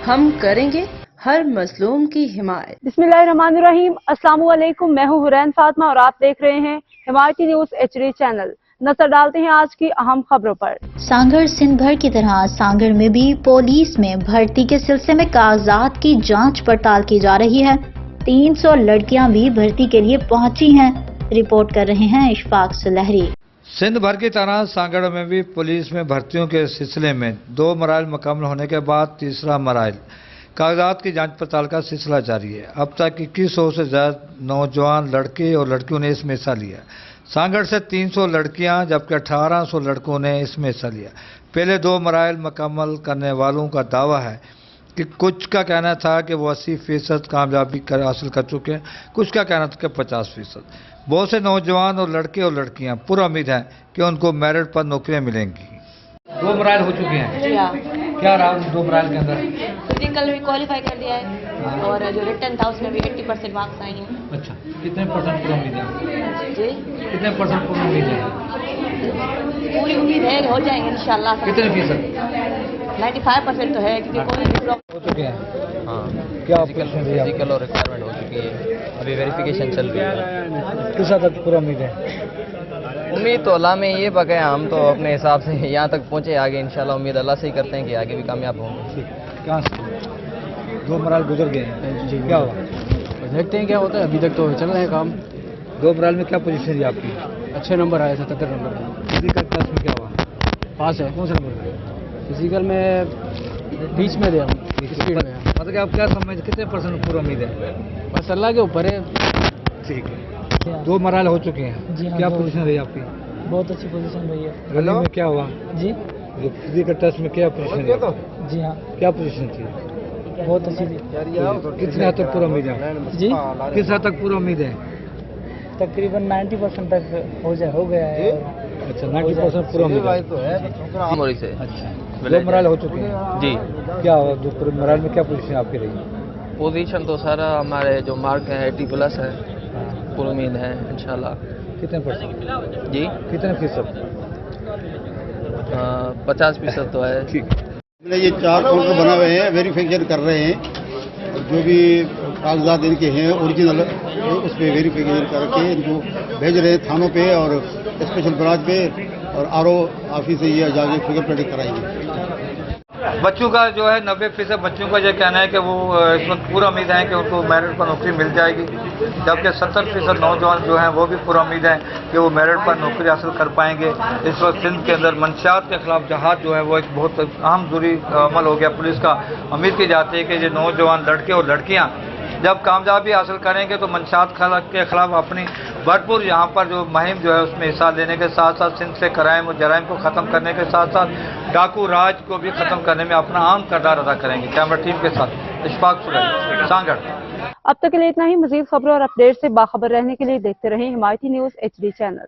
हम करेंगे हर मजलूम की हिमायत। बिस्मिल्लाहिर्रहमानिर्रहीम। अस्सलाम वालेकुम। मैं हूँ हुरैन फातिमा और आप देख रहे हैं हिमायती न्यूज HD चैनल। नजर डालते हैं आज की अहम खबरों पर। सांगड़ सिंध भर की तरह सांगड़ में भी पुलिस में भर्ती के सिलसिले में कागजात की जांच पड़ताल की जा रही है। 300 लड़कियां भी भर्ती के लिए पहुंची हैं। रिपोर्ट कर रहे हैं इशफाक सुलहरी। सिंध भर की तरह सांगड़ में भी पुलिस में भर्तियों के सिलसिले में 2 मराइल मुकम्मल होने के बाद तीसरा मराइल कागजात की जांच पड़ताल का सिलसिला जारी है। अब तक 2100 से ज्यादा नौजवान लड़के और लड़कियों ने इसमें हिस्सा लिया। सांगड़ से 300 लड़कियां जबकि 1800 लड़कों ने इसमें हिस्सा लिया। पहले 2 मराइल मुकम्मल करने वालों का दावा है कि कुछ का कहना था कि वो 80% कामयाबी हासिल कर चुके हैं, कुछ का कहना था कि 50%। बहुत से नौजवान और लड़के और लड़कियां पूरा उम्मीद है कि उनको मेरिट पर नौकरियां मिलेंगी। 2 मराइल हो चुके हैं जी हाँ। क्या रहा 2 मराइल के अंदर? फिजिकल भी क्वालिफाई कर दिया है और जो रिटर्न था उसमें भी 80% मार्क्स आए हैं। अच्छा, कितने परसेंट पूरा उम्मीद है? जी, कितने परसेंट पूरी उम्मीद है? पूरी उम्मीद है कि हो जाएंगे इंशाल्लाह। कितने फीसद? 95% तो है क्योंकि कोई भी प्रॉब्लम हो चुके हैं। हाँ, क्या फिजिकल और रिक्वायरमेंट हो चुकी है, अभी वेरिफिकेशन चल रही है। किस हद तक पूरा उम्मीद है? उम्मीद तो अल्लाह में ये बके, हम तो अपने हिसाब से यहाँ तक पहुँचे, आगे इंशाल्लाह उम्मीद अल्लाह से ही करते हैं कि आगे भी कामयाब होंगे। कहाँ से 2 मराइल गुजर गए हैं, क्या हुआ? देखते हैं क्या होता है। अभी तक तो चल रहे हैं काम। 2 मराइल में क्या पोजीशन थी आपकी? अच्छे नंबर आए, 77 नंबर। फिजिकल क्लास में क्या हुआ? पास है। कौन सा नंबर है? फिजिकल में बीच में थे हम, स्पीड में। मतलब कि आप क्या समझ कितने परसेंट पूरा उम्मीद है? बस अल्लाह के ऊपर है। ठीक है। 2 मराइल हो चुके हैं जी हाँ, क्या पोजीशन रही आपकी? बहुत अच्छी पोजीशन रही है। रनिंग में क्या हुआ? जी जो फिजिकल टेस्ट में क्या पोजीशन रही? जी हाँ, क्या पोजीशन थी? बहुत अच्छी थी। कितने हद तक पूरा उम्मीद है? जी, किस हद तक पूरा उम्मीद है? तकरीबन 90% तक हो गया है। अच्छा, 90% पूरा उम्मीद है। मोरी से। अच्छा, 2 मराइल हो चुके हैं जी। क्या हुआ 2 मराइल में क्या पोजीशन आपकी रही? पोजीशन तो सारा हमारे जो मार्क है 80+ है, पूरी उम्मीद है इंशाल्लाह। कितने परसेंट? जी, कितने फीसद? 50% तो है। ठीक। ये 4 काउंटर बना हुए हैं, वेरिफिकेशन कर रहे हैं। जो भी कागजात इनके हैं ओरिजिनल, उस पर वेरिफिकेशन करके इनको भेज रहे हैं थानों पे और स्पेशल ब्रांच पे, और RO ऑफिस से ये जाके फिंगरप्रिंटिंग कराएंगे। बच्चों का जो है 90% बच्चों का यह कहना है कि वो इस वक्त पूरा उम्मीद है कि उनको मेरिट पर नौकरी मिल जाएगी, जबकि 70% नौजवान जो हैं वो भी पूरा उम्मीद है कि वो मेरिट पर नौकरी हासिल कर पाएंगे। इस वक्त सिंध के अंदर मंशियात के खिलाफ जहाद जो है वो एक बहुत अहम ज़रूरी अमल हो गया पुलिस का। उम्मीद की जाती है कि ये नौजवान लड़के और लड़कियाँ जब कामयाबी हासिल करेंगे तो मंशियात के खिलाफ अपनी भरपूर यहाँ पर जो मुहिम जो है उसमें हिस्सा लेने के साथ साथ सिंध से क्राइम और जराइम को ख़त्म करने के साथ साथ डाकू राज को भी ख़त्म करने में अपना अहम किरदार अदा करेंगे। कैमरा टीम के साथ इशफाक सुलहरी, सांगड़। अब तक के लिए इतना ही। मजीद खबरों और अपडेट से बाखबर रहने के लिए देखते रहें हिमायती न्यूज HD चैनल।